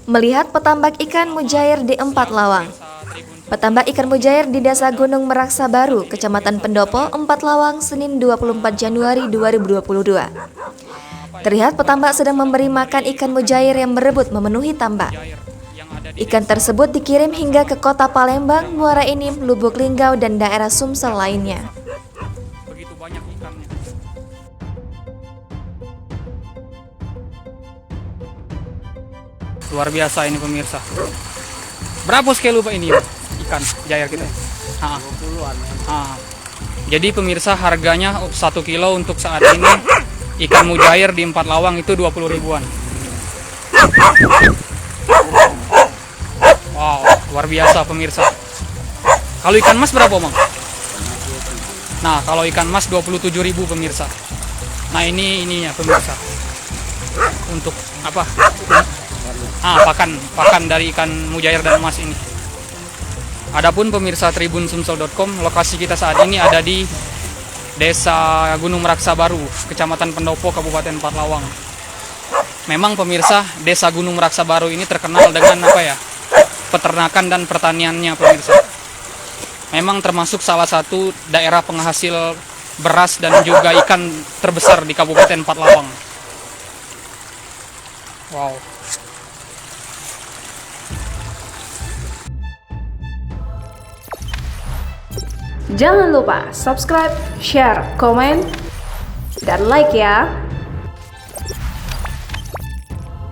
Melihat petambak ikan mujair di Empat Lawang. Petambak ikan mujair di Desa Gunung Meraksa Baru, Kecamatan Pendopo, Empat Lawang, Senin 24 Januari 2022. Terlihat petambak sedang memberi makan ikan mujair yang berebut memenuhi tambak. Ikan tersebut dikirim hingga ke kota Palembang, Muara Enim, Lubuk Linggau, dan daerah Sumsel lainnya. Begitu banyak ikannya. Luar biasa ini pemirsa. Berapa sekilo Pak ini ikan jair kita? 20-an ya. Jadi pemirsa harganya 1 kilo untuk saat ini ikan mujair di Empat Lawang itu 20 ribuan. Wow, luar biasa pemirsa. Kalau ikan mas berapa Bang? Nah, kalau ikan mas 27.000 pemirsa. Nah, ini ya pemirsa. Untuk apa? Pakan dari ikan mujair dan emas ini. Adapun pemirsa tribunsumsel.com, lokasi kita saat ini ada di Desa Gunung Meraksa Baru, Kecamatan Pendopo, Kabupaten Empat Lawang. Memang pemirsa, Desa Gunung Meraksa Baru ini terkenal dengan peternakan dan pertaniannya pemirsa. Memang termasuk salah satu daerah penghasil beras dan juga ikan terbesar di Kabupaten Empat Lawang. Wow. Jangan lupa subscribe, share, komen, dan like ya.